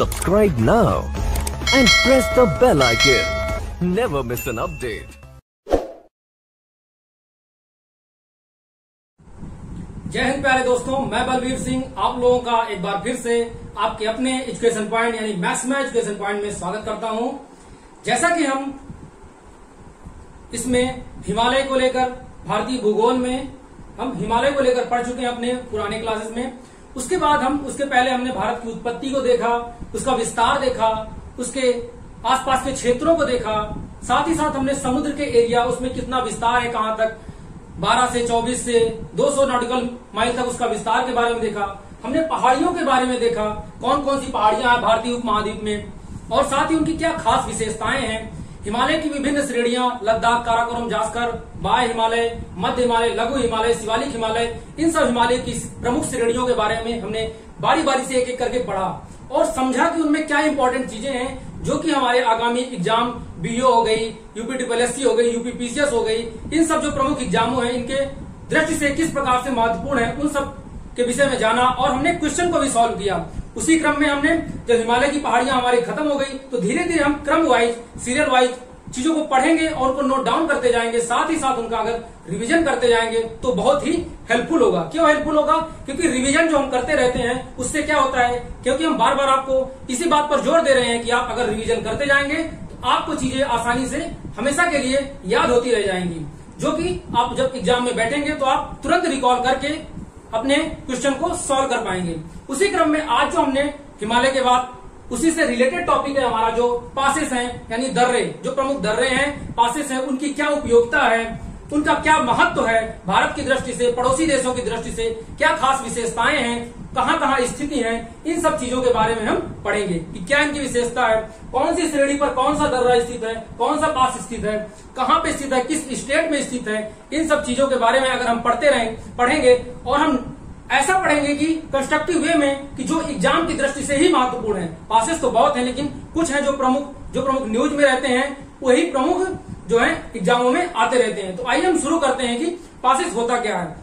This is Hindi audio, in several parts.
Subscribe now and press the bell icon. Never miss an update. जय हिंद प्यारे दोस्तों, मैं बलवीर सिंह आप लोगों का एक बार फिर से आपके अपने एजुकेशन पॉइंट यानी मैथ्स में एजुकेशन पॉइंट में स्वागत करता हूं। जैसा कि हम इसमें हिमालय को लेकर भारतीय भूगोल में हम हिमालय को लेकर पढ़ चुके हैं अपने पुराने क्लासेस में। उसके बाद उसके पहले हमने भारत की उत्पत्ति को देखा, उसका विस्तार देखा, उसके आसपास के क्षेत्रों को देखा, साथ ही साथ हमने समुद्र के एरिया उसमें कितना विस्तार है, कहां तक 12 से 24 से 200 नॉटिकल माइल तक उसका विस्तार के बारे में देखा। हमने पहाड़ियों के बारे में देखा, कौन कौन सी पहाड़ियां हैं भारतीय उपमहाद्वीप में और साथ ही उनकी क्या खास विशेषताएं हैं। हिमालय की विभिन्न श्रेणियां लद्दाख, काराकोरम, जास्कर, बाह्य हिमालय, मध्य हिमालय, लघु हिमालय, शिवालिक हिमालय, इन सब हिमालय की प्रमुख श्रेणियों के बारे में हमने बारी बारी से एक एक करके पढ़ा और समझा कि उनमें क्या इंपॉर्टेंट चीजें हैं जो कि हमारे आगामी एग्जाम बीओ हो गई, यूपीटीपीएससी हो गई, यूपीपीसीएस हो गई, इन सब जो प्रमुख एग्जामों हैं इनके दृष्टि से किस प्रकार से महत्वपूर्ण है, उन सब के विषय में जाना और हमने क्वेश्चन को भी सॉल्व किया। उसी क्रम में हमने जब हिमालय की पहाड़ियां हमारी खत्म हो गई तो धीरे धीरे हम क्रम वाइज, सीरियल वाइज चीजों को पढ़ेंगे और उनको नोट डाउन करते जाएंगे। साथ ही साथ उनका अगर रिवीजन करते जाएंगे तो बहुत ही हेल्पफुल होगा। क्यों हेल्पफुल होगा? क्योंकि रिवीजन जो हम करते रहते हैं उससे क्या होता है, क्योंकि हम बार बार आपको इसी बात पर जोर दे रहे हैं कि आप अगर रिवीजन करते जाएंगे तो आपको चीजें आसानी से हमेशा के लिए याद होती रह जाएंगी, जो कि आप जब एग्जाम में बैठेंगे तो आप तुरंत रिकॉल करके अपने क्वेश्चन को सॉल्व कर पाएंगे। उसी क्रम में आज जो हमने हिमालय के बाद उसी से रिलेटेड टॉपिक है हमारा जो पासेस हैं यानी दर्रे, जो प्रमुख दर्रे हैं, पासेस हैं, उनकी क्या उपयोगिता है, उनका क्या महत्व है भारत की दृष्टि से, पड़ोसी देशों की दृष्टि से क्या खास विशेषताएं हैं, कहां कहां स्थिति है, इन सब चीजों के बारे में हम पढ़ेंगे कि क्या इनकी विशेषता है, कौन सी श्रेणी पर कौन सा दर्रा स्थित है, कौन सा पास स्थित है, कहां पे स्थित है, किस स्टेट में स्थित है। इन सब चीजों के बारे में अगर हम पढ़ेंगे और हम ऐसा पढ़ेंगे कि कंस्ट्रक्टिव वे में कि जो एग्जाम की दृष्टि से ही महत्वपूर्ण है। पासेस तो बहुत हैं लेकिन कुछ हैं जो प्रमुख न्यूज में रहते हैं, वही प्रमुख जो है एग्जामों में आते रहते हैं। तो आइए हम शुरू करते हैं कि पासेस होता क्या है।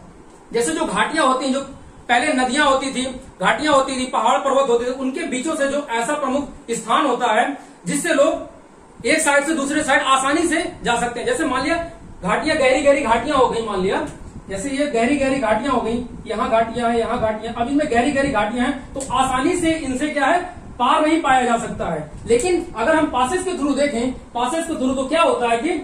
जैसे जो घाटियां होती हैं, जो पहले नदियां होती थी, घाटियां होती थी, पहाड़ पर्वत होते थे, उनके बीचों से जो ऐसा प्रमुख स्थान होता है जिससे लोग एक साइड से दूसरे साइड आसानी से जा सकते हैं। जैसे मान लिया घाटियां, गहरी गहरी घाटियां हो गई, मान लिया जैसे ये गहरी गहरी घाटियां हो गई, यहाँ घाटियां हैं, यहाँ घाटियां, अब इनमें गहरी गहरी घाटियां हैं तो आसानी से इनसे क्या है, पार नहीं पाया जा सकता है। लेकिन अगर हम पासेस के थ्रू देखें, पासेस के थ्रू तो क्या होता है कि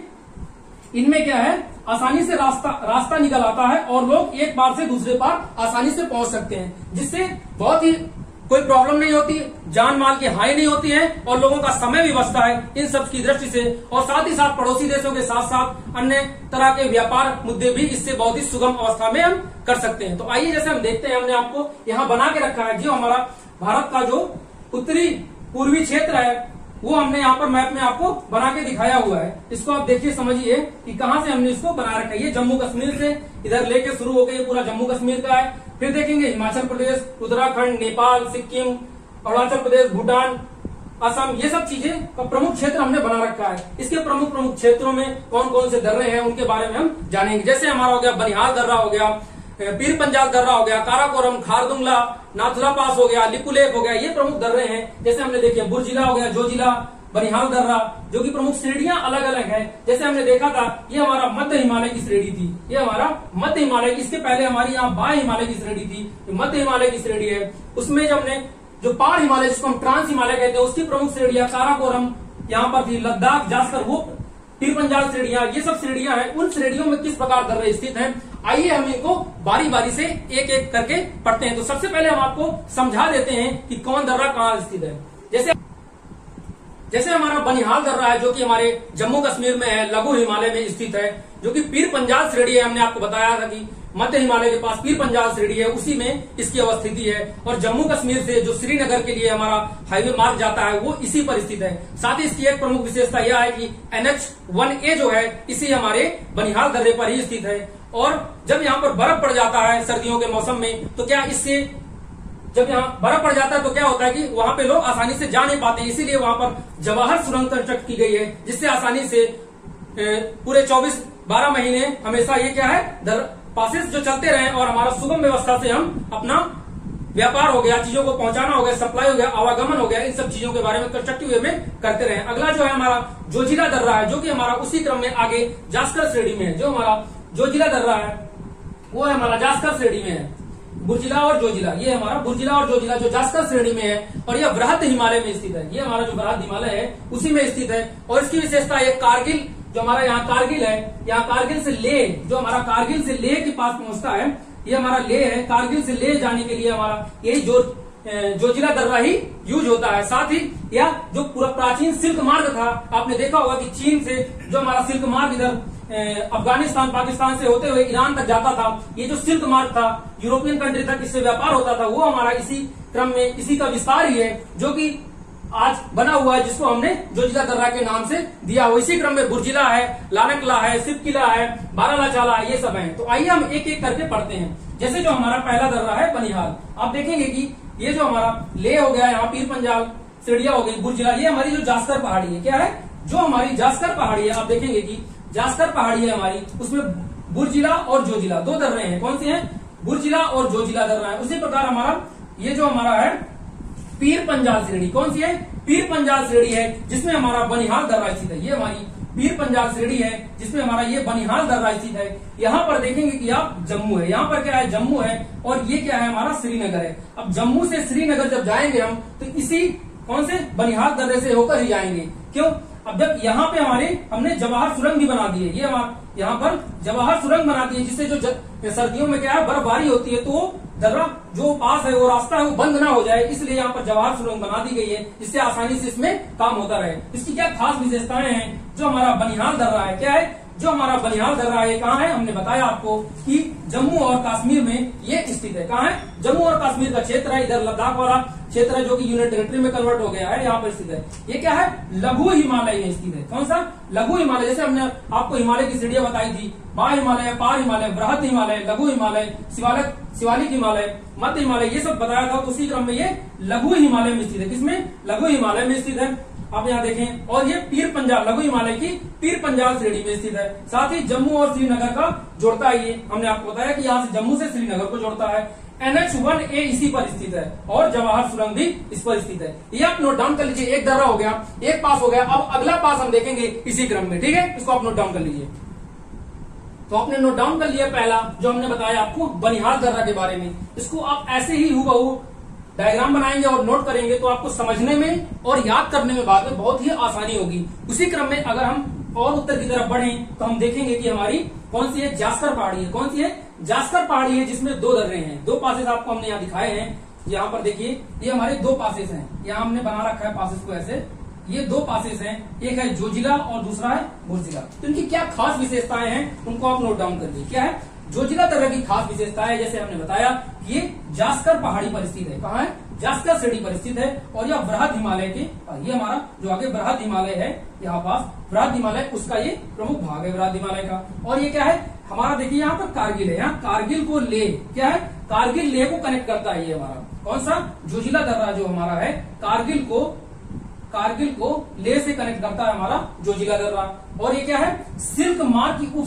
इनमें क्या है, आसानी से रास्ता निकल आता है और लोग एक पार से दूसरे पार आसानी से पहुंच सकते हैं, जिससे बहुत ही कोई प्रॉब्लम नहीं होती, जान माल की हानि नहीं होती है और लोगों का समय भी बचता है इन सब की दृष्टि से। और साथ ही साथ पड़ोसी देशों के साथ साथ अन्य तरह के व्यापार मुद्दे भी इससे बहुत ही सुगम अवस्था में हम कर सकते हैं। तो आइए जैसे हम देखते हैं, हमने आपको यहाँ बना के रखा है जो हमारा भारत का जो उत्तरी पूर्वी क्षेत्र है वो हमने यहाँ पर मैप में आपको बना के दिखाया हुआ है। इसको आप देखिए, समझिए कि कहाँ से हमने इसको बना रखा है। ये जम्मू कश्मीर से इधर लेके शुरू होकर ये पूरा जम्मू कश्मीर का है। फिर देखेंगे हिमाचल प्रदेश, उत्तराखंड, नेपाल, सिक्किम, अरुणाचल प्रदेश, भूटान, असम, ये सब चीजें का प्रमुख क्षेत्र हमने बना रखा है। इसके प्रमुख क्षेत्रों में कौन कौन से दर्रे हैं उनके बारे में हम जानेंगे। जैसे हमारा हो गया बनिहाल दर्रा हो गया, पीर पंजाल दर्रा हो गया, काराकोरम, खारदुंगला, नाथुला पास हो गया, लिपुलेख हो गया, ये प्रमुख दर्रे हैं। जैसे हमने देखिए बुर्जिला हो गया, जोजिला, बनिहाल दर्रा, जो कि प्रमुख श्रेणियां अलग अलग है। जैसे हमने देखा था ये हमारा मध्य हिमालय की श्रेणी थी, ये हमारा मध्य हिमालय, इसके पहले हमारी यहाँ बाह्य हिमालय की श्रेणी थी, मध्य हिमालय की श्रेणी है। उसमें जब हमने जो पार हिमालय जिसको हम ट्रांस हिमालय कहते हैं उसकी प्रमुख श्रेणियां काराकोरम यहाँ पर थी, लद्दाख, जास्कर, वो पीर पंजाल श्रेणियां, ये सब श्रेणियां हैं। उन श्रेणियों में किस प्रकार दर्रे स्थित हैं, आइए हम इनको बारी बारी से एक एक करके पढ़ते हैं। तो सबसे पहले हम आपको समझा देते हैं कि कौन दर्रा कहाँ स्थित है। जैसे हमारा बनिहाल दर्रा है जो कि हमारे जम्मू कश्मीर में है, लघु हिमालय में स्थित है, जो कि पीर पंजाल श्रेणी है। हमने आपको बताया था कि मध्य हिमालय के पास पीर पंजाल श्रेणी है, उसी में इसकी अवस्थिति है। और जम्मू कश्मीर से जो श्रीनगर के लिए हमारा हाईवे मार्ग जाता है वो इसी पर स्थित है। साथ ही इसकी एक प्रमुख विशेषता यह है कि NH-1A जो है इसी हमारे बनिहाल दर्रे पर ही स्थित है। और जब यहाँ पर बर्फ पड़ जाता है सर्दियों के मौसम में तो क्या इससे जब यहाँ बर्फ पड़ जाता है तो क्या होता है कि वहां पे लोग आसानी से जा नहीं पाते, इसीलिए वहां पर जवाहर सुरंग कंस्ट्रक्ट की गई है, जिससे आसानी से पूरे 12 महीने हमेशा ये क्या है पासेस जो चलते रहे और हमारा सुगम व्यवस्था से हम अपना व्यापार हो गया, चीजों को पहुंचाना हो गया, सप्लाई हो गया, आवागमन हो गया, इन सब चीजों के बारे में कंस्ट्रक्टिव वे में करते रहे। अगला जो है हमारा जोजिला दर्रा है, जो कि हमारा उसी क्रम में आगे जास्कर श्रेणी में है। जो हमारा जोजिला दर्रा है वो है हमारा जास्कर श्रेणी में है। बुर्जिला और जोजिला, ये हमारा बुर्जिला और जोजिला जो जास्कर श्रेणी में है और यह बृहद हिमालय में स्थित है। ये हमारा जो बृहद हिमालय है उसी में स्थित है। और इसकी विशेषता है कारगिल, जो हमारा यहाँ कारगिल है, यहाँ कारगिल से लेह, जो हमारा कारगिल से लेह के पास पहुंचता है, ये हमारा लेह है। कारगिल से लेह जाने के लिए हमारा यही जोजिला दर्रा ही यूज होता है। साथ ही यह जो पूरा प्राचीन सिल्क मार्ग था, आपने देखा होगा कि चीन से जो हमारा सिल्क मार्ग इधर अफगानिस्तान पाकिस्तान से होते हुए ईरान तक जाता था, ये जो सिल्क मार्ग था यूरोपियन कंट्री तक इससे व्यापार होता था, वो हमारा इसी क्रम में इसी का विस्तार ही है, जो कि आज बना हुआ है, जिसको हमने जोजिला दर्रा के नाम से दिया हुआ। इसी क्रम में बुर्जिला है, लानकला है, सिप किला है, बारालाचाला है, ये सब है। तो आइए हम एक एक करके पढ़ते हैं। जैसे जो हमारा पहला दर्रा है बनिहाल, आप देखेंगे कि ये जो हमारा ले हो गया, यहाँ पीर पंजाल सीढ़िया हो गई, बुर्जिला, ये हमारी जो जास्कर पहाड़ी है, क्या है, जो हमारी जास्कर पहाड़ी है, आप देखेंगे कि जास्कर पहाड़ी है हमारी, उसमें बुर्जिला और जोजिला दो दर्रे हैं। कौन से हैं? बुर्जिला और जोजिला दर्रा है। उसी प्रकार हमारा ये जो हमारा है पीर पंजाल श्रेणी, कौन सी है? पीर पंजाल श्रेणी है, जिसमें हमारा बनिहाल दर्रा स्थित है। ये हमारी पीर पंजाल श्रेणी है, जिसमें हमारा ये बनिहाल दर्रा स्थित है। यहाँ पर देखेंगे कि आप जम्मू है, यहाँ पर क्या है, जम्मू है, और ये क्या है, हमारा श्रीनगर है। अब जम्मू से श्रीनगर जब जाएंगे हम, तो इसी कौन से बनिहाल दर्रे से होकर ही जाएंगे। क्यों? अब जब यहाँ पे हमने जवाहर सुरंग भी बना दी है, ये हमारा यहाँ पर जवाहर सुरंग बना दी है, जिससे जो सर्दियों में क्या है, बर्फबारी होती है, तो दर्रा जो पास है, वो रास्ता है, वो बंद ना हो जाए, इसलिए यहाँ पर जवाहर सुरंग बना दी गई है, जिससे आसानी से इसमें काम होता रहे। इसकी क्या खास विशेषताएं हैं? जो हमारा बनिहाल दर्रा है, क्या है, जो हमारा बनिहाल दर्रा है, कहाँ है, हमने बताया आपको कि जम्मू और कश्मीर में ये स्थित है। कहाँ है? जम्मू और कश्मीर का क्षेत्र है, इधर लद्दाख वाला क्षेत्र है, जो कि यूनियन टेरिटरी में कन्वर्ट हो गया है, यहाँ पर स्थित है। ये क्या है? लघु हिमालय में स्थित है। कौन सा? लघु हिमालय। जैसे हमने आपको हिमालय की श्रेणियां बताई थी, बा हिमालय, पार हिमालय, बृहद हिमालय, लघु हिमालय, शिवालिक हिमालय, मध्य हिमालय, ये सब बताया था। तो उसी क्रम में ये लघु हिमालय में स्थित है। किसमें? लघु हिमालय में स्थित है। आप यहाँ देखें, और ये पीर पंजाल, लघु हिमालय की पीर पंजाल श्रेणी में स्थित है। साथ ही जम्मू और श्रीनगर का जोड़ता है। ये हमने आपको बताया कि यहाँ से जम्मू से श्रीनगर को जोड़ता है। NH1A इसी पर स्थित है, और जवाहर सुरंग भी इस पर स्थित है। ये आप नोट डाउन कर लीजिए। एक दर्रा हो गया, एक पास हो गया। अब अगला पास हम देखेंगे इसी क्रम में, ठीक है, इसको आप नोट डाउन कर लीजिए। तो आपने नोट डाउन कर लिया पहला, जो हमने बताया आपको बनिहाल दर्रा के बारे में। इसको आप ऐसे ही हूबहू डायग्राम बनाएंगे और नोट करेंगे, तो आपको समझने में और याद करने में बाद में बहुत ही आसानी होगी। उसी क्रम में अगर हम और उत्तर की तरफ बढ़ें, तो हम देखेंगे कि हमारी कौन सी है, जास्कर पहाड़ी है। कौन सी है? जास्कर पहाड़ी है, जिसमें दो दर्रे हैं। दो पासेस आपको हमने यहाँ दिखाए हैं। यहाँ पर देखिए, ये हमारे दो पासेस हैं। यहाँ हमने बना रखा है पासेस को ऐसे, ये दो पासेस हैं, एक है जोजिला और दूसरा है बुर्जिला। तो इनकी क्या खास विशेषताएं हैं, उनको आप नोट डाउन कर लीजिए। क्या है? जोजिला दर्रा की खास विशेषता है, जैसे हमने बताया, ये जास्कर पहाड़ी पर स्थित है। कहाँ है? जास्कर श्रेणी पर स्थित है, और यह बृहद हिमालय के, ये हमारा जो आगे बृहद हिमालय है, यहाँ पास बृहद हिमालय, उसका ये प्रमुख भाग है बृहद हिमालय का। और ये क्या है हमारा, देखिए यहाँ पर कारगिल है, यहाँ कारगिल को लेह, क्या है, कारगिल लेह को कनेक्ट करता है। ये हमारा कौन सा? जोजिला दर्रा जो हमारा है, कारगिल को लेह से कनेक्ट करता है हमारा जोजिला दर्रा। और ये क्या है? सिल्क मार्ग की उप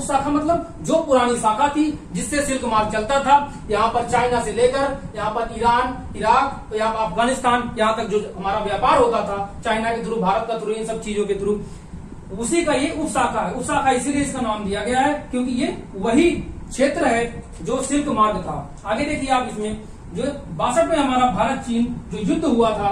शाखा मतलब जो पुरानी शाखा थी, जिससे सिल्क मार्ग चलता था, यहाँ पर चाइना से लेकर यहाँ पर ईरान, इराक, तो यहाँ पर अफगानिस्तान, यहाँ तक जो हमारा व्यापार होता था, चाइना के थ्रू, भारत का थ्रू, इन सब चीजों के थ्रू, उसी का ये उप शाखा है। उप शाखा इसीलिए इसका नाम दिया गया है, क्योंकि ये वही क्षेत्र है जो सिल्क मार्ग था। आगे देखिए आप, इसमें जो 62 में हमारा भारत चीन जो युद्ध हुआ था,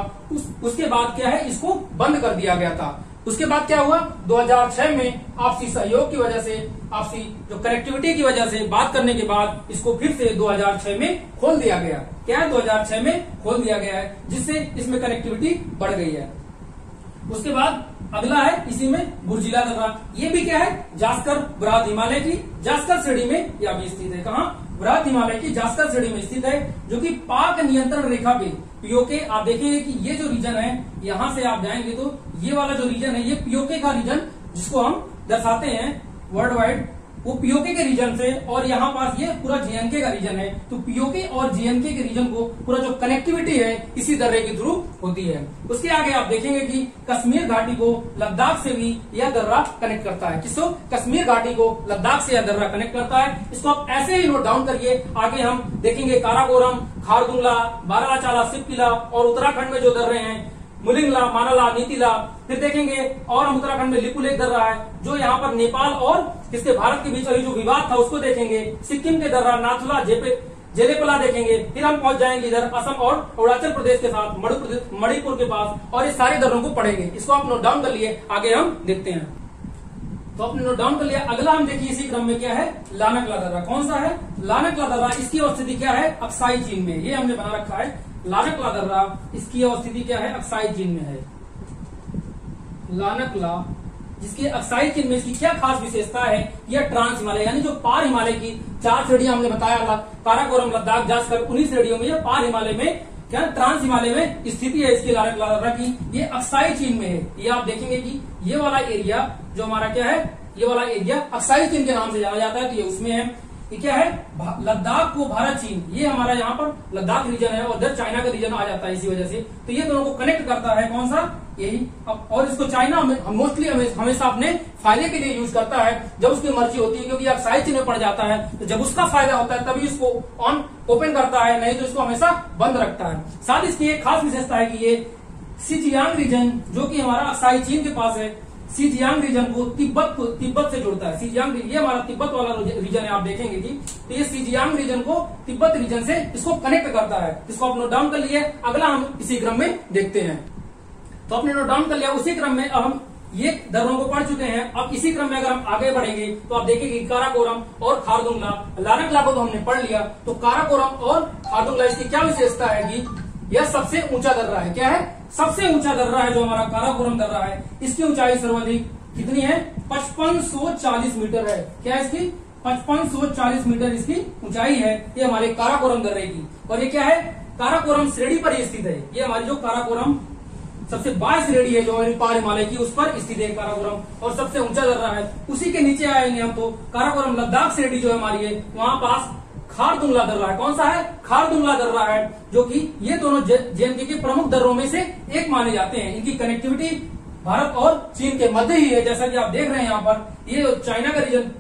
उसके बाद क्या है, इसको बंद कर दिया गया था। उसके बाद क्या हुआ, 2006 में आपसी सहयोग की वजह से, आपसी जो कनेक्टिविटी की वजह से बात करने के बाद, इसको फिर से 2006 में खोल दिया गया। क्या है? 2006 में खोल दिया गया है, जिससे इसमें कनेक्टिविटी बढ़ गई है। उसके बाद अगला है इसी में बुर्जिला दर्रा। ये भी क्या है? जास्कर बृहद हिमालय की जास्कर श्रेणी में यह भी स्थित है। कहाँ? बृहद हिमालय की जास्कर श्रेणी में स्थित है, जो कि पाक नियंत्रण रेखा पे पीओके, आप देखेंगे कि ये जो रीजन है, यहाँ से आप जाएंगे तो ये वाला जो रीजन है, ये पीओके का रीजन, जिसको हम दर्शाते हैं वर्ल्ड वाइड वो पीओके के रीजन से, और यहाँ पास ये पूरा जेएनके का रीजन है। तो पीओके और जेएनके के रीजन को पूरा जो कनेक्टिविटी है इसी दर्रे के थ्रू होती है। उसके आगे आप देखेंगे कि कश्मीर घाटी को लद्दाख से भी यह दर्रा कनेक्ट करता है। किसको? कश्मीर घाटी को लद्दाख से यह दर्रा कनेक्ट करता है। इसको आप ऐसे ही नोट डाउन करिए। आगे हम देखेंगे काराकोरम, खारदुंगला, बारालाचाला, सिपकिला और उत्तराखंड में जो दर्रे हैं मुलिंगला, मानाला, नीतिला। फिर देखेंगे और हम उत्तराखंड में लिपुलेख दर्रा है जो यहाँ पर नेपाल और इसके भारत के बीच अभी जो विवाद था उसको देखेंगे। सिक्किम के दर्रा नाथुला, जेलेपला देखेंगे। फिर हम पहुंच जाएंगे इधर असम और अरुणाचल प्रदेश के साथ मणिपुर के पास, और इस सारे दर्रों को पढ़ेंगे। इसको आप नोट डाउन कर लिए, आगे हम देखते हैं। तो आपने नोट डाउन कर लिया। अगला हम देखिए इसी क्रम में क्या है, लानकला दर्रा। कौन सा है? लानकला दर्रा। इसकी अवस्थिति क्या है? अक्साई चीन में। ये हमने बना रखा है लानकला दर्रा। इसकी अवस्थिति क्या है? अक्साई चीन में है लानकला, जिसकी अक्साई चीन में इसकी क्या खास विशेषता है? यह ट्रांस हिमालय यानी जो पार हिमालय की 4 श्रेणियां हमने बताया, काराकोरम, लद्दाख, जासकर, उन्हीं श्रेणियों में यह पार हिमालय में क्या ट्रांस हिमालय में स्थिति है इसकी लानकला दर्रा की। ये अक्साई चीन में है। ये आप देखेंगे कि ये वाला एरिया जो हमारा क्या है, ये वाला एरिया अक्साई चीन के नाम से जाना जाता है। तो ये उसमें है। ये क्या है? लद्दाख को भारत चीन, ये हमारा यहाँ पर लद्दाख रीजन है और इधर चाइना का रीजन आ जाता है इसी वजह से। तो ये दोनों को कनेक्ट करता है कौन सा? यही। और इसको चाइना मोस्टली हमेशा अपने फायदे के लिए यूज करता है जब उसकी मर्जी होती है, क्योंकि अक्साई चीन में पड़ जाता है। तो जब उसका फायदा होता है तभी इसको ओपन करता है, नहीं तो इसको हमेशा बंद रखता है। साथ इसकी एक खास विशेषता है कि ये सिजियांग रीजन जो कि हमारा अक्साई चीन के पास है, सिजियांग रीजन को तिब्बत से जोड़ता है। सिजियांग ये हमारा तिब्बत वाला रीजन है। आप देखेंगे कि तो ये सिजियांग रीजन को तिब्बत रीजन से इसको कनेक्ट करता है। इसको आप नोट डाउन कर लिए। अगला हम इसी क्रम में देखते हैं। तो आपने नोट डाउन कर लिया। उसी क्रम में अब हम ये दर्रों को पढ़ चुके हैं। अब इसी क्रम में अगर हम आगे बढ़ेंगे तो आप देखेंगे काराकोरम और खारदुंगला, लानकला को तो हमने पढ़ लिया। तो काराकोरम और खारदुंगला इसकी क्या विशेषता है कि यह सबसे ऊंचा दर्रा है। क्या है? सबसे ऊंचा दर्रा है जो हमारा काराकोरम दर्रा है। इसकी ऊंचाई सर्वाधिक कितनी है? 5540 मीटर है। क्या है इसकी? 5540 मीटर इसकी ऊंचाई है। ये हमारे काराकोरम दर्रे की। और ये क्या है? काराकोरम श्रेणी पर ही स्थित है। ये हमारी जो काराकोरम सबसे बाहर श्रेणी है जो हमारी पार हिमालय की, उस पर स्थित है काराकोरम और सबसे ऊंचा दर्रा है। उसी के नीचे आएंगे हम तो काराकोरम लद्दाख श्रेणी जो हमारी है वहां पास खारदुंगला दर्रा है। कौन सा है? खारदुंगला दर्रा है, जो कि ये दोनों जेएनके के प्रमुख दर्रों में से एक माने जाते हैं। इनकी कनेक्टिविटी भारत और चीन के मध्य ही है। जैसा कि आप देख रहे हैं यहाँ पर, ये चाइना का रीजन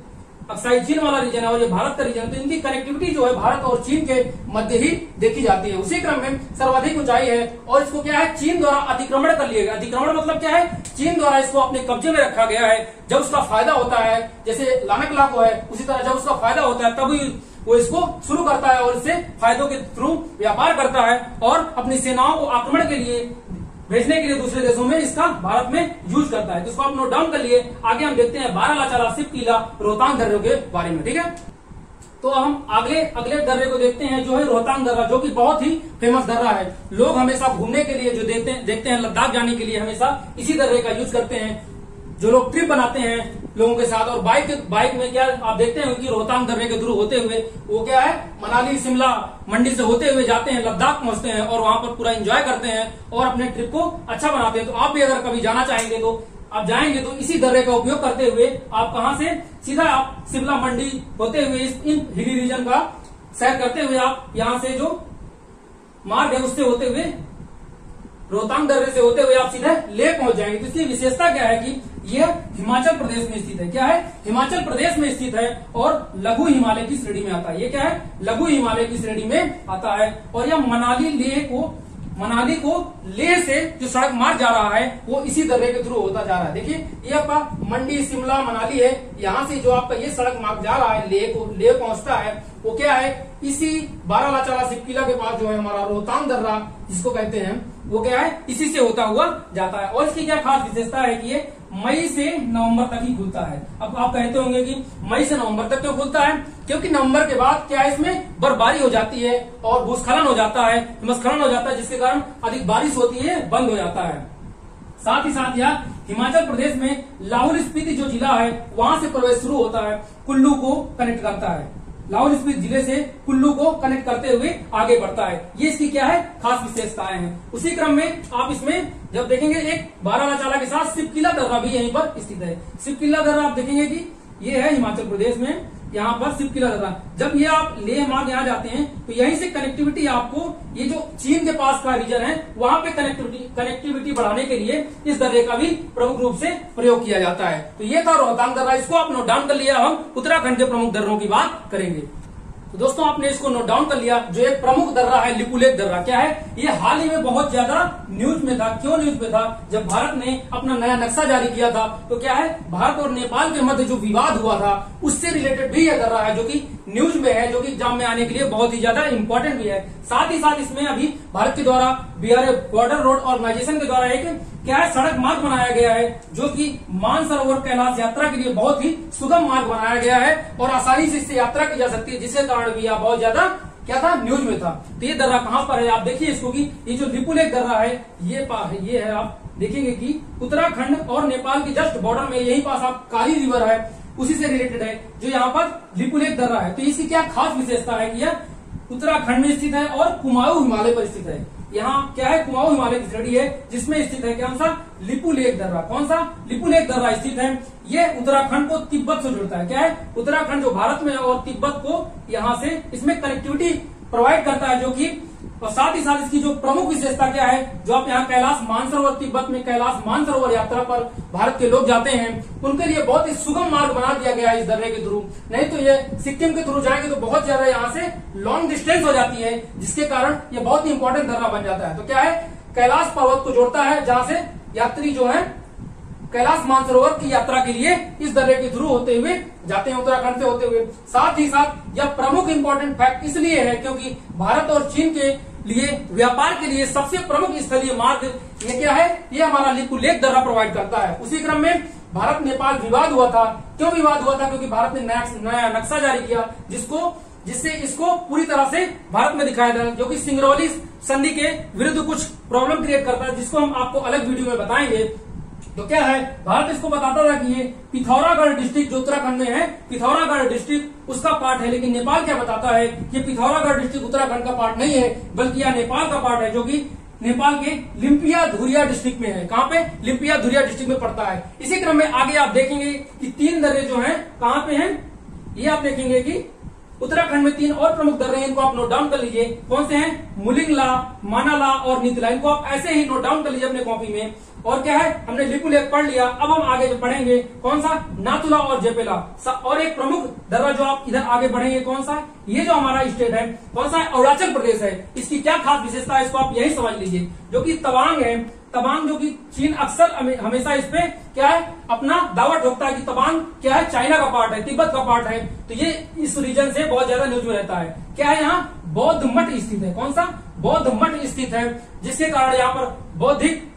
अक्साई चीन वाला रीजन है और ये भारत का रीजन है। तो इनकी कनेक्टिविटी जो है भारत और चीन के मध्य ही देखी जाती है। उसी क्रम में सर्वाधिक ऊंचाई है और इसको क्या है? चीन द्वारा अतिक्रमण कर लिया गया। अतिक्रमण मतलब क्या है? चीन द्वारा इसको अपने कब्जे में रखा गया है। जब उसका फायदा होता है, जैसे लानकला को है, उसी तरह जब उसका फायदा होता है तभी वो इसको शुरू करता है और इससे फायदों के थ्रू व्यापार करता है और अपनी सेनाओं को आक्रमण के लिए भेजने के लिए दूसरे देशों में इसका भारत में यूज करता है। तो इसको आप नोट डाउन कर लिए। आगे हम देखते हैं बारालाचाला, सिपकिला, रोहतांग दर्रों के बारे में। ठीक है, तो हम अगले दर्रे को देखते हैं जो है रोहतांग दर्रा, जो कि बहुत ही फेमस दर्रा है। लोग हमेशा घूमने के लिए जो देखते हैं लद्दाख जाने के लिए हमेशा इसी दर्रे का यूज करते हैं। जो लोग ट्रिप बनाते हैं लोगों के साथ, और बाइक में क्या आप देखते हैं कि रोहतांग दर्रे के थ्रू होते हुए वो क्या है, मनाली, शिमला, मंडी से होते हुए जाते हैं, लद्दाख पहुंचते हैं और वहां पर पूरा एंजॉय करते हैं और अपने ट्रिप को अच्छा बनाते हैं। तो आप भी अगर कभी जाना चाहेंगे तो आप जाएंगे तो इसी दर्रे का उपयोग करते हुए आप कहां से सीधा आप शिमला, मंडी होते हुए इन हिली रीजन का सैर करते हुए आप यहां से जो मार्ग है उससे होते हुए रोहतांग दर्रे से होते हुए आप सीधे ले पहुंच जाएंगे। तो इसकी विशेषता क्या है कि यह हिमाचल प्रदेश में स्थित है। क्या है? हिमाचल प्रदेश में स्थित है और लघु हिमालय की श्रेणी में आता है। ये क्या है? लघु हिमालय की श्रेणी में आता है और यह मनाली को लेह से जो सड़क मार्ग जा रहा है वो इसी दर्रे के थ्रू होता जा रहा है। देखिए ये आपका मंडी, शिमला, मनाली है, यहाँ से जो आपका ये सड़क मार्ग जा रहा है लेह पहुंचता है, वो क्या है? इसी बारालाचाला, सिपकिला के पास जो है हमारा रोहतांग दर्रा जिसको कहते हैं, वो क्या है? इसी से होता हुआ जाता है। और इसकी क्या खास विशेषता है कि ये मई से नवंबर तक ही खुलता है। अब आप कहते होंगे कि मई से नवंबर तक क्यों खुलता है? क्योंकि नवंबर के बाद क्या है, इसमें बर्फबारी हो जाती है और भूस्खलन हो जाता है, हिमस्खलन हो जाता है, जिसके कारण अधिक बारिश होती है, बंद हो जाता है। साथ ही साथ यह हिमाचल प्रदेश में लाहौल स्पीति जो जिला है वहां से प्रवेश शुरू होता है, कुल्लू को कनेक्ट करता है। लाहौल स्पीति जिले से कुल्लू को कनेक्ट करते हुए आगे बढ़ता है। ये इसकी क्या है? खास विशेषताएं हैं। उसी क्रम में आप इसमें जब देखेंगे एक बारालाचाला के साथ सिपकिला दर्रा भी यहीं पर स्थित है। सिपकिला दर्रा आप देखेंगे कि ये है हिमाचल प्रदेश में, यहाँ पर शिवकिला दर्रा। जब ये आप लेह मार्ग यहाँ जाते हैं तो यहीं से कनेक्टिविटी आपको, ये जो चीन के पास का रीजन है वहां पे कनेक्टिविटी बढ़ाने के लिए इस दर्रे का भी प्रमुख रूप से प्रयोग किया जाता है। तो ये था रोहतांग दर्रा, इसको आप नोट डाउन कर लिया। हम उत्तराखंड के प्रमुख दर्रों की बात करेंगे। तो दोस्तों आपने इसको नोट डाउन कर लिया। जो एक प्रमुख दर्रा है लिपुलेख दर्रा, क्या है, ये हाल ही में बहुत ज्यादा न्यूज में था। क्यों न्यूज में था? जब भारत ने अपना नया नक्शा जारी किया था तो क्या है, भारत और नेपाल के मध्य जो विवाद हुआ था उससे रिलेटेड भी यह दर्रा है, जो कि न्यूज में है, जो कि एग्जाम में आने के लिए बहुत ही ज्यादा इंपॉर्टेंट भी है। साथ ही साथ इसमें अभी भारत के द्वारा BRA बॉर्डर रोड ऑर्गेनाइजेशन के द्वारा एक क्या है, सड़क मार्ग बनाया गया है, जो कि मानसरोवर कैलाश यात्रा के लिए बहुत ही सुगम मार्ग बनाया गया है और आसानी से इससे यात्रा की जा सकती है, जिसके कारण भी यह बहुत ज्यादा क्या था, न्यूज में था। तो ये दर्रा कहां पर है आप देखिए इसको, कि ये जो लिपुलेख दर्रा है ये है, आप देखेंगे कि उत्तराखंड और नेपाल की जस्ट बॉर्डर में यही पास आप काली रिवर है, उसी से रिलेटेड है जो यहाँ पर लिपुलेख दर्रा है। तो इसकी क्या खास विशेषता है कि यह उत्तराखंड में स्थित है और कुमाऊं हिमालय पर स्थित है। यहाँ क्या है, कुमाऊं हिमालय की श्रेणी है जिसमें स्थित है कौन सा, लिपुलेख दर्रा। कौन सा, लिपुलेख दर्रा स्थित है। ये उत्तराखंड को तिब्बत से जोड़ता है। क्या है, उत्तराखंड जो भारत में है और तिब्बत को यहाँ से इसमें कनेक्टिविटी प्रोवाइड करता है, जो कि और साथ ही साथ इसकी जो प्रमुख विशेषता क्या है, जो आप यहाँ कैलाश मानसरोवर, तिब्बत में कैलाश मानसरोवर यात्रा पर भारत के लोग जाते हैं उनके लिए बहुत ही सुगम मार्ग बना दिया गया है इस दर्रे के थ्रू। नहीं तो ये सिक्किम के थ्रू जाएंगे तो बहुत ज्यादा यहाँ से लॉन्ग डिस्टेंस हो जाती है, जिसके कारण ये बहुत ही इंपॉर्टेंट दर्रा बन जाता है। तो क्या है, कैलाश पर्वत को जोड़ता है, जहां से यात्री जो है कैलाश मानसरोवर की यात्रा के लिए इस दर्रे के थ्रू होते हुए जाते हैं, उत्तराखंड से होते हुए। साथ ही साथ यह प्रमुख इंपॉर्टेंट फैक्ट इसलिए है क्योंकि भारत और चीन के लिए व्यापार के लिए सबसे प्रमुख स्थलीय मार्ग ये क्या है, ये हमारा लिपुलेख दर्रा प्रोवाइड करता है। उसी क्रम में भारत नेपाल विवाद हुआ था। क्यों विवाद हुआ था? क्योंकि भारत ने नया नक्शा जारी किया जिससे इसको पूरी तरह से भारत में दिखाया था, जो कि सिंगरौली संधि के विरुद्ध कुछ प्रॉब्लम क्रिएट करता है, जिसको हम आपको अलग वीडियो में बताएंगे। तो क्या है, भारत इसको बताता था कि ये पिथौरागढ़ डिस्ट्रिक्ट जो उत्तराखंड में है, पिथौरागढ़ डिस्ट्रिक्ट उसका पार्ट है। लेकिन नेपाल क्या बताता है कि पिथौरागढ़ डिस्ट्रिक्ट उत्तराखंड का पार्ट नहीं है, बल्कि यह नेपाल का पार्ट है, जो कि नेपाल के लिम्पिया धुरिया डिस्ट्रिक्ट में है। कहां पे, लिम्पिया धुरिया डिस्ट्रिक्ट में पड़ता है। इसी क्रम में आगे आप देखेंगे कि 3 दर्रे जो हैं कहां पे हैं, ये आप देखेंगे कि उत्तराखंड में 3 और प्रमुख दर्रे हैं, इनको आप नोट डाउन कर लीजिए। कौन से हैं, मुलिंगला, मानाला और नीतला। इनको आप ऐसे ही नोट डाउन कर लीजिए अपने कॉपी में। और क्या है, हमने लिपुलेख पढ़ लिया, अब हम आगे जो पढ़ेंगे कौन सा, नाथुला और जेपेला। और एक प्रमुख दर्रा जो आप इधर आगे बढ़ेंगे कौन सा, ये जो हमारा स्टेट है कौन सा है, अरुणाचल प्रदेश है। इसकी क्या खास विशेषता है, इसको आप यही समझ लीजिए। जो कि तवांग है, तवांग जो कि चीन अक्सर हमेशा इस पे क्या है, अपना दावा ठोकता है कि तवांग क्या है, चाइना का पार्ट है, तिब्बत का पार्ट है। तो ये इस रीजन से बहुत ज्यादा न्यूज में रहता है। क्या है, यहाँ बौद्ध मठ स्थित है। कौन सा, बौद्ध मठ स्थित है, जिसके कारण यहाँ पर बौद्धिक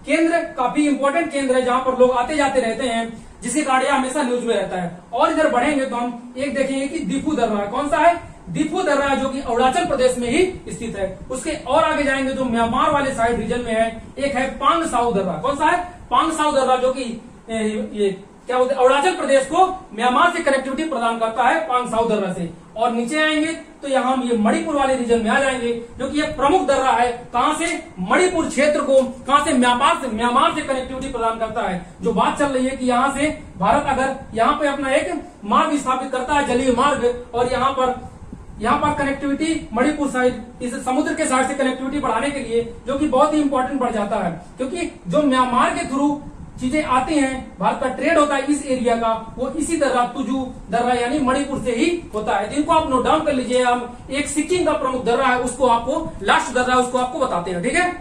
केंद्र काफी इंपॉर्टेंट केंद्र है, जहां पर लोग आते जाते रहते हैं, जिसके कारण यह हमेशा न्यूज में रहता है। और इधर बढ़ेंगे तो हम एक देखेंगे कि दीफू दर्रा। कौन सा है, दीफू दर्रा, जो कि अरुणाचल प्रदेश में ही स्थित है। उसके और आगे जाएंगे जो म्यांमार वाले साइड रीजन में है, एक है पांग साउ दर्रा। कौन सा है, पांग साउ दर्रा, जो कि ये क्या बोलते हैं, अरुणाचल प्रदेश को म्यांमार से कनेक्टिविटी प्रदान करता है पांग साउ दर्रा से। और नीचे आएंगे तो यहाँ हम ये मणिपुर वाले रीजन में आ जाएंगे, जो कि एक प्रमुख दर्रा है। कहां से, मणिपुर क्षेत्र को कहां से, म्यांमार से कनेक्टिविटी प्रदान करता है। जो बात चल रही है कि यहाँ से भारत अगर यहाँ पे अपना एक मार्ग स्थापित करता है, जलीय मार्ग, और यहाँ पर कनेक्टिविटी मणिपुर साइड, इस समुद्र के साइड से कनेक्टिविटी बढ़ाने के लिए, जो कि बहुत ही इंपॉर्टेंट बढ़ जाता है। क्योंकि जो म्यांमार के थ्रू चीजें आती हैं, भारत का ट्रेड होता है इस एरिया का, वो इसी दर्रा, तुजू दर्रा यानी मणिपुर से ही होता है। इनको आप नोट डाउन कर लीजिए। हम एक सिक्किम का प्रमुख दर्रा है, उसको आपको लास्ट दर्रा है, उसको आपको बताते हैं, ठीक है।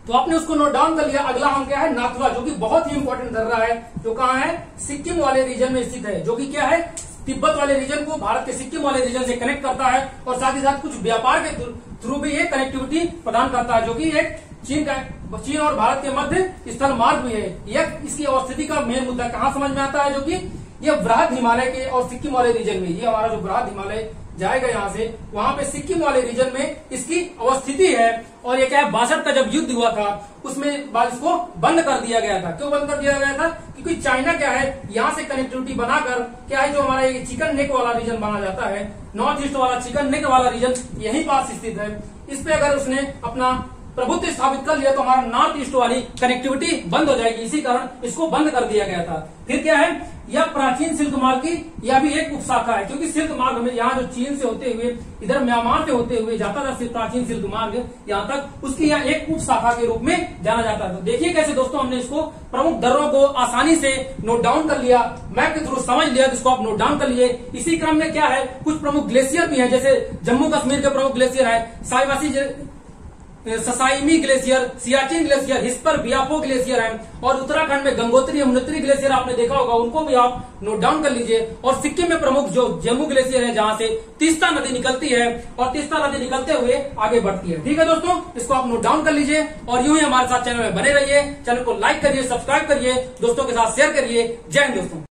तो आपने उसको नोट डाउन कर लिया। अगला हम क्या है, नाथुला, जो कि बहुत ही इंपॉर्टेंट दर्रा है, जो कहाँ है, सिक्किम वाले रीजन में स्थित है, जो कि क्या है, तिब्बत वाले रीजन को भारत के सिक्किम वाले रीजन से कनेक्ट करता है, और साथ ही साथ कुछ व्यापार के थ्रू भी ये कनेक्टिविटी प्रदान करता है, जो कि एक चीन और भारत के मध्य स्थल मार्ग भी है। यह इसकी अवस्थिति का मेन मुद्दा कहाँ समझ में आता है, जो कि ये बृहद हिमालय के और सिक्किम वाले रीजन में, ये हमारा जो बृहद हिमालय जाएगा यहाँ से, वहां पे सिक्किम वाले रीजन में इसकी अवस्थिति है। और ये क्या है, 62 का जब युद्ध हुआ था उसमें बाद इसको बंद कर दिया गया था। क्यों बंद कर दिया गया था, क्योंकि चाइना क्या है, यहाँ से कनेक्टिविटी बनाकर क्या है, जो हमारा ये चिकन नेक वाला रीजन माना जाता है, नॉर्थ ईस्ट वाला चिकन नेक वाला रीजन यहीं पास स्थित है। इस पे अगर उसने अपना प्रभुत्व स्थापित कर लिया तो हमारा नॉर्थ ईस्ट वाली कनेक्टिविटी बंद हो जाएगी। इसी कारण इसको बंद कर दिया गया था। फिर क्या है, यह प्राचीन सिल्क मार्ग की यह भी एक उपशाखा है, क्योंकि सिल्क मार्ग हमें यहाँ जो चीन से होते हुए इधर म्यांमार से होते हुए जाता था प्राचीन सिल्क मार्ग यहाँ तक, उसकी यह एक उपशाखा के रूप में जाना जाता है। तो देखिए कैसे दोस्तों हमने इसको प्रमुख दर्रों को आसानी से नोट डाउन कर लिया, मैप के थ्रू समझ लिया, जिसको आप नोट डाउन कर लिए। इसी क्रम में क्या है, कुछ प्रमुख ग्लेशियर भी है, जैसे जम्मू कश्मीर के प्रमुख ग्लेशियर है ससाइमी glacier, Siachen glacier, Hispar Biafo glacier है, और उत्तराखंड में गंगोत्री यमुनोत्री ग्लेशियर आपने देखा होगा, उनको भी आप नोट डाउन कर लीजिए। और सिक्किम में प्रमुख जो जम्मू ग्लेशियर है, जहां से तीस्ता नदी निकलती है और तीस्ता नदी निकलते हुए आगे बढ़ती है। ठीक है दोस्तों, इसको आप नोट डाउन कर लीजिए और यूं ही हमारे साथ चैनल में बने रहिए। चैनल को लाइक करिए, सब्सक्राइब करिए, दोस्तों के साथ शेयर करिए। जय हिंद दोस्तों।